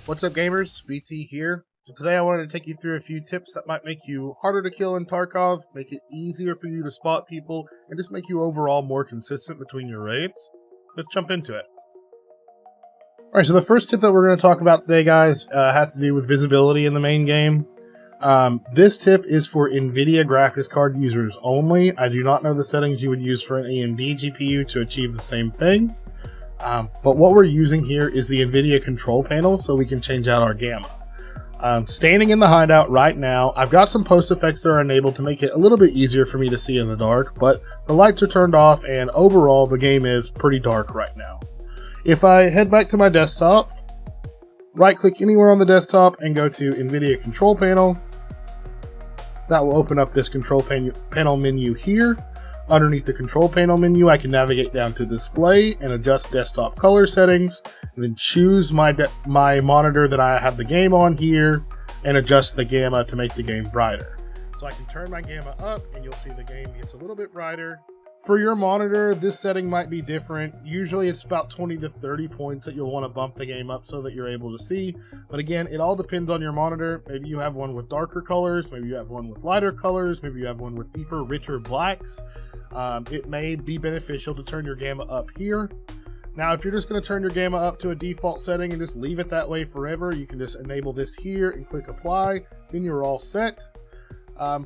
What's up, gamers? BT here. So today I wanted to take you through a few tips that might make you harder to kill in Tarkov, make it easier for you to spot people, and just make you overall more consistent between your raids. Let's jump into it. Alright, so the first tip that we're going to talk about today, guys, has to do with visibility in the main game. This tip is for NVIDIA graphics card users only. I do not know the settings you would use for an AMD GPU to achieve the same thing. But what we're using here is the NVIDIA control panel, so we can change out our gamma. Standing in the hideout right now, I've got some post effects that are enabled to make it a little bit easier for me to see in the dark, but the lights are turned off and overall the game is pretty dark right now. If I head back to my desktop, right click anywhere on the desktop and go to NVIDIA control panel, that will open up this control panel menu here. Underneath the control panel menu, I can navigate down to display and adjust desktop color settings, and then choose my monitor that I have the game on here and adjust the gamma to make the game brighter. So I can turn my gamma up and you'll see the game gets a little bit brighter. For your monitor, this setting might be different. Usually it's about 20 to 30 points that you'll want to bump the game up so that you're able to see. But again, it all depends on your monitor. Maybe you have one with darker colors, maybe you have one with lighter colors, maybe you have one with deeper, richer blacks. It may be beneficial to turn your gamma up here. Now, if you're just going to turn your gamma up to a default setting and just leave it that way forever, you can just enable this here and click apply, then you're all set.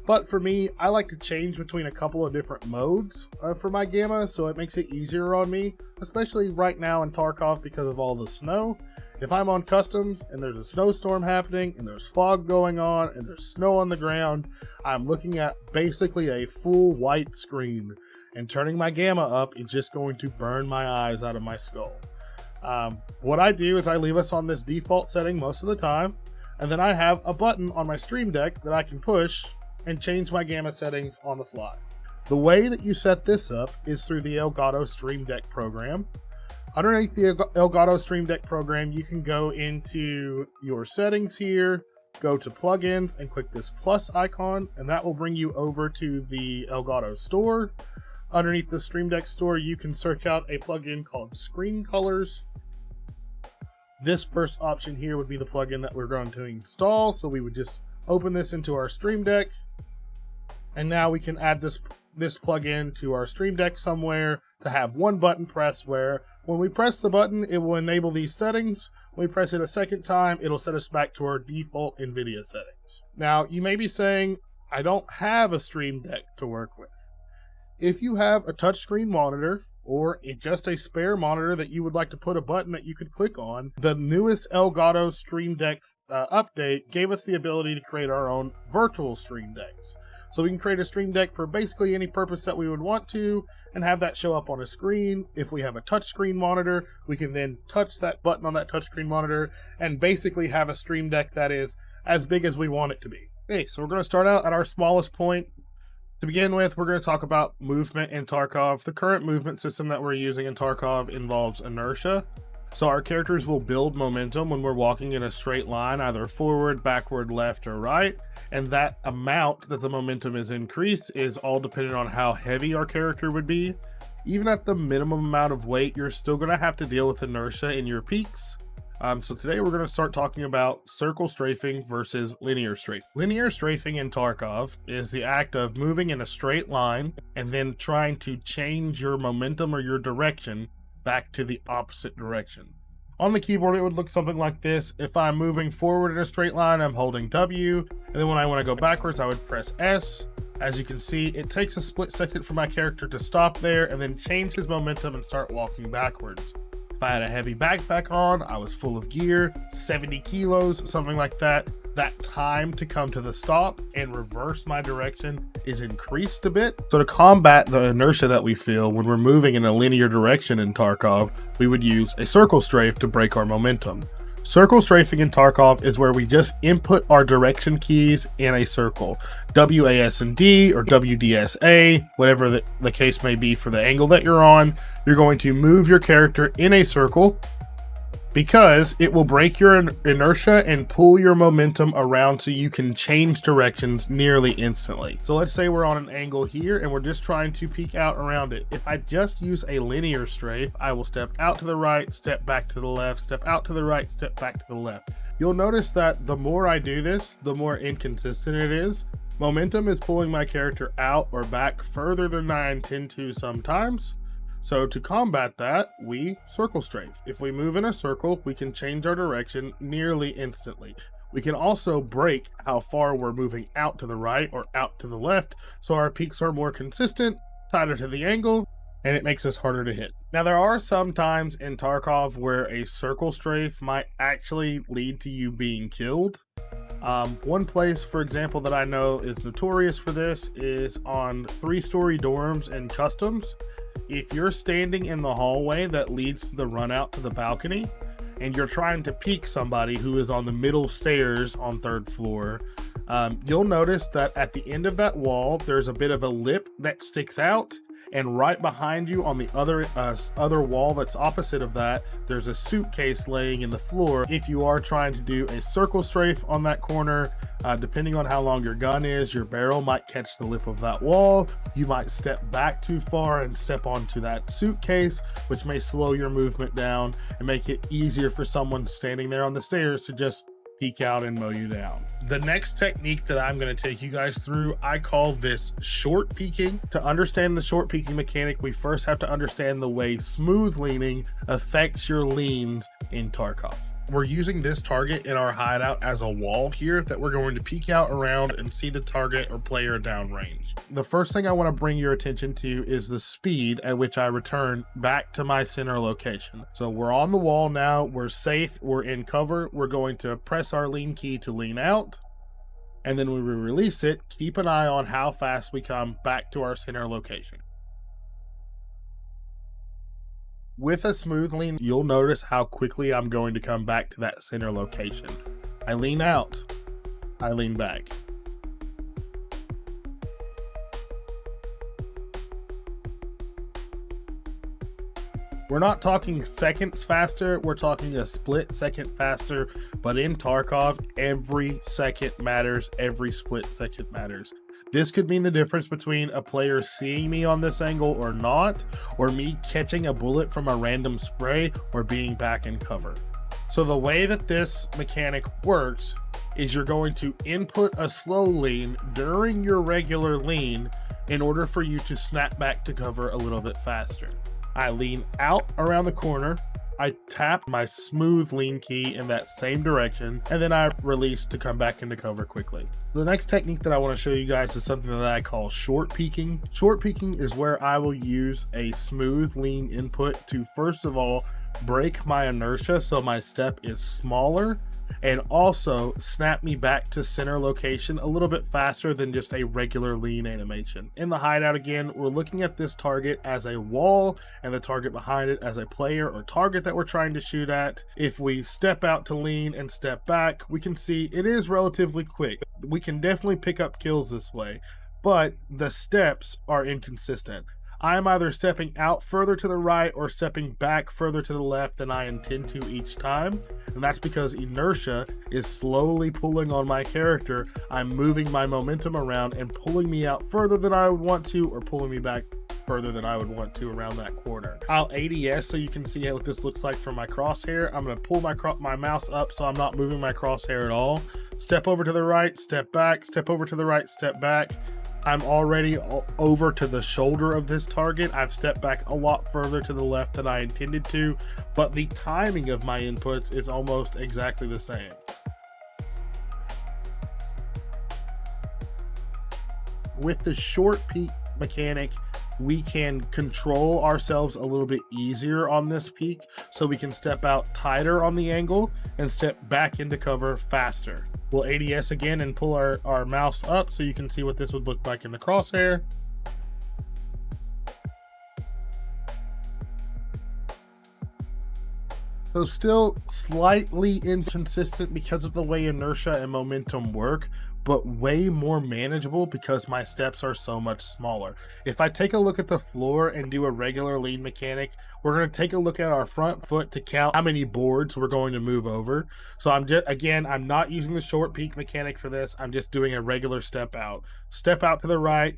But for me, I like to change between a couple of different modes for my gamma, so it makes it easier on me, especially right now in Tarkov because of all the snow. If I'm on customs and there's a snowstorm happening and there's fog going on and there's snow on the ground, I'm looking at basically a full white screen, and turning my gamma up is just going to burn my eyes out of my skull. What I do is I leave us on this default setting most of the time, and then I have a button on my Stream Deck that I can push and change my gamma settings on the fly. The way that you set this up is through the Elgato Stream Deck program. Underneath the Elgato Stream Deck program, you can go into your settings here, go to plugins and click this plus icon, and that will bring you over to the Elgato store. Underneath the Stream Deck store, you can search out a plugin called Screen Colors. This first option here would be the plugin that we're going to install, so we would just open this into our Stream Deck, and now we can add this plugin to our Stream Deck somewhere to have one button press, where when we press the button, it will enable these settings. When we press it a second time, it'll set us back to our default NVIDIA settings. Now, you may be saying, I don't have a Stream Deck to work with. If you have a touchscreen monitor, or just a spare monitor that you would like to put a button that you could click on, the newest Elgato Stream Deck update gave us the ability to create our own virtual Stream Decks. So we can create a Stream Deck for basically any purpose that we would want to and have that show up on a screen. If we have a touchscreen monitor, we can then touch that button on that touchscreen monitor and basically have a Stream Deck that is as big as we want it to be. Okay, so we're going to start out at our smallest point. To begin with, we're going to talk about movement in Tarkov. The current movement system that we're using in Tarkov involves inertia. So our characters will build momentum when we're walking in a straight line, either forward, backward, left, or right. And that amount that the momentum is increased is all dependent on how heavy our character would be. Even at the minimum amount of weight, you're still going to have to deal with inertia in your peaks. So today we're going to start talking about circle strafing versus linear strafing. Linear strafing in Tarkov is the act of moving in a straight line and then trying to change your momentum or your direction back to the opposite direction. On the keyboard, it would look something like this. If I'm moving forward in a straight line, I'm holding W, and then when I want to go backwards, I would press S. As you can see, it takes a split second for my character to stop there and then change his momentum and start walking backwards. If I had a heavy backpack on, I was full of gear, 70 kilos, something like that, that time to come to the stop and reverse my direction is increased a bit. So to combat the inertia that we feel when we're moving in a linear direction in Tarkov, we would use a circle strafe to break our momentum. Circle strafing in Tarkov is where we just input our direction keys in a circle. WASD or WDSA, whatever the case may be for the angle that you're on, you're going to move your character in a circle because it will break your inertia and pull your momentum around so you can change directions nearly instantly. So let's say we're on an angle here and we're just trying to peek out around it. If I just use a linear strafe, I will step out to the right, step back to the left, step out to the right, step back to the left. You'll notice that the more I do this, the more inconsistent it is. Momentum is pulling my character out or back further than I intend to sometimes. So to combat that, we circle strafe. If we move in a circle, we can change our direction nearly instantly. We can also break how far we're moving out to the right or out to the left, so our peaks are more consistent, tighter to the angle, and it makes us harder to hit. Now there are some times in Tarkov where a circle strafe might actually lead to you being killed. One place, for example, that I know is notorious for this is on 3-story dorms and customs. If you're standing in the hallway that leads to the run out to the balcony and you're trying to peek somebody who is on the middle stairs on 3rd floor, you'll notice that at the end of that wall, there's a bit of a lip that sticks out. And right behind you on the other wall that's opposite of that, there's a suitcase laying in the floor. If you are trying to do a circle strafe on that corner, depending on how long your gun is, your barrel might catch the lip of that wall. You might step back too far and step onto that suitcase, which may slow your movement down and make it easier for someone standing there on the stairs to just peek out and mow you down. The next technique that I'm going to take you guys through, I call this short peeking. To understand the short peeking mechanic, we first have to understand the way smooth leaning affects your leans in Tarkov. We're using this target in our hideout as a wall here that we're going to peek out around and see the target or player downrange. The first thing I want to bring your attention to is the speed at which I return back to my center location. So we're on the wall now, we're safe, we're in cover, we're going to press our lean key to lean out, and then when we release it, keep an eye on how fast we come back to our center location. With a smooth lean, you'll notice how quickly I'm going to come back to that center location. I lean out, I lean back. We're not talking seconds faster, we're talking a split second faster, but in Tarkov, every second matters, every split second matters. This could mean the difference between a player seeing me on this angle or not, or me catching a bullet from a random spray or being back in cover. So the way that this mechanic works is you're going to input a slow lean during your regular lean in order for you to snap back to cover a little bit faster. I lean out around the corner, I tap my smooth lean key in that same direction, and then I release to come back into cover quickly. The next technique that I want to show you guys is something that I call short peeking. Short peeking is where I will use a smooth lean input to first of all break my inertia so my step is smaller, and also snap me back to center location a little bit faster than just a regular lean animation. In the hideout again, we're looking at this target as a wall and the target behind it as a player or target that we're trying to shoot at. If we step out to lean and step back, we can see it is relatively quick. We can definitely pick up kills this way, but the steps are inconsistent. I'm either stepping out further to the right or stepping back further to the left than I intend to each time, and that's because inertia is slowly pulling on my character. I'm moving my momentum around and pulling me out further than I would want to, or pulling me back further than I would want to around that corner. I'll ADS so you can see what this looks like from my crosshair. I'm going to pull my mouse up so I'm not moving my crosshair at all. Step over to the right, step back, step over to the right, step back. I'm already over to the shoulder of this target. I've stepped back a lot further to the left than I intended to, but the timing of my inputs is almost exactly the same. With the short peek mechanic, we can control ourselves a little bit easier on this peak, so we can step out tighter on the angle and step back into cover faster. We'll ADS again and pull our mouse up so you can see what this would look like in the crosshair. So still slightly inconsistent because of the way inertia and momentum work, but way more manageable because my steps are so much smaller. If I take a look at the floor and do a regular lean mechanic, we're going to take a look at our front foot to count how many boards we're going to move over. So I'm not using the short peak mechanic for this. I'm just doing a regular step out. Step out to the right,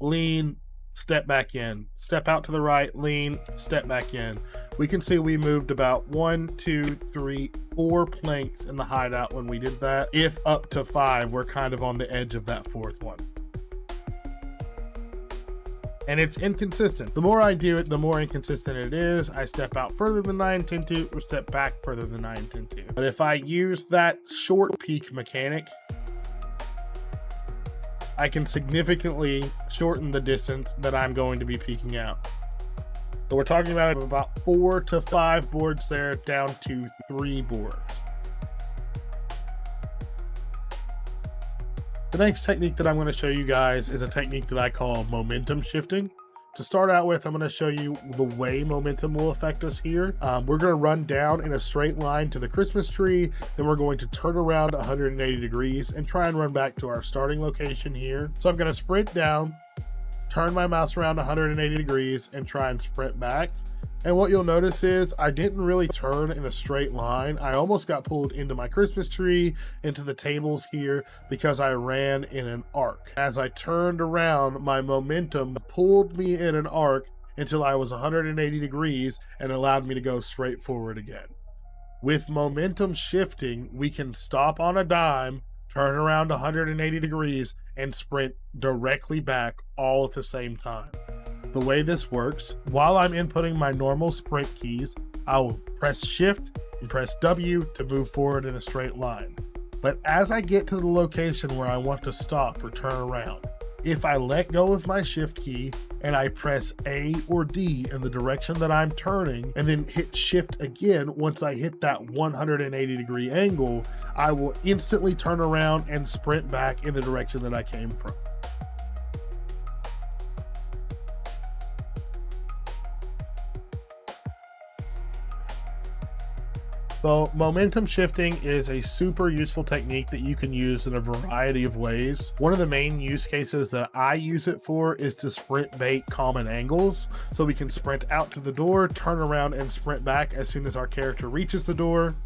lean, step back in, step out to the right, lean, step back in. We can see we moved about 1, 2, 3, 4 planks in the hideout when we did that. If up to 5, we're kind of on the edge of that 4th one. And it's inconsistent. The more I do it, the more inconsistent it is. I step out further than I intend to, or step back further than I intend to. But if I use that short peak mechanic, I can significantly shorten the distance that I'm going to be peeking out. So we're talking about 4 to 5 boards there, down to 3 boards. The next technique that I'm going to show you guys is a technique that I call momentum shifting. To start out with, I'm going to show you the way momentum will affect us here. We're going to run down in a straight line to the Christmas tree, then we're going to turn around 180 degrees and try and run back to our starting location here. So I'm going to sprint down, turn my mouse around 180 degrees and try and sprint back. And what you'll notice is I didn't really turn in a straight line. I almost got pulled into my Christmas tree, into the tables here, because I ran in an arc. As I turned around, my momentum pulled me in an arc until I was 180 degrees and allowed me to go straight forward again. With momentum shifting, we can stop on a dime, turn around 180 degrees, and sprint directly back all at the same time. The way this works, while I'm inputting my normal sprint keys, I will press Shift and press W to move forward in a straight line. But as I get to the location where I want to stop or turn around, if I let go of my Shift key and I press A or D in the direction that I'm turning and then hit Shift again, once I hit that 180 degree angle, I will instantly turn around and sprint back in the direction that I came from. So momentum shifting is a super useful technique that you can use in a variety of ways. One of the main use cases that I use it for is to sprint bait common angles. So we can sprint out to the door, turn around and sprint back as soon as our character reaches the door.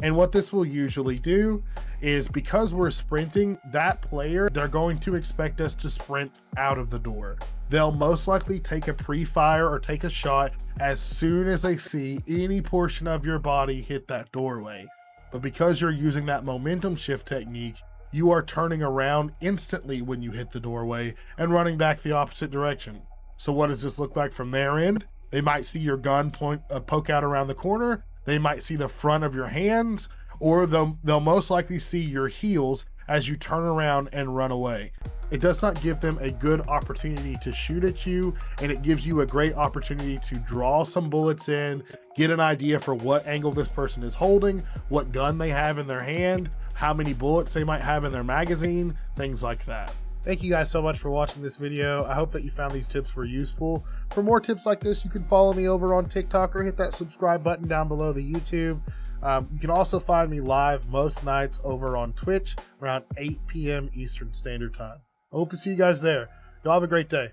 And what this will usually do is, because we're sprinting, that player, they're going to expect us to sprint out of the door. They'll most likely take a pre-fire or take a shot as soon as they see any portion of your body hit that doorway. But because you're using that momentum shift technique, you are turning around instantly when you hit the doorway and running back the opposite direction. So what does this look like from their end? They might see your gun poke out around the corner. They might see the front of your hands, or they'll most likely see your heels as you turn around and run away. It does not give them a good opportunity to shoot at you, and it gives you a great opportunity to draw some bullets in, get an idea for what angle this person is holding, what gun they have in their hand, how many bullets they might have in their magazine, things like that. Thank you guys so much for watching this video. I hope that you found these tips were useful. For more tips like this, you can follow me over on TikTok or hit that subscribe button down below the YouTube. You can also find me live most nights over on Twitch around 8 p.m. Eastern Standard Time. I hope to see you guys there. Y'all have a great day.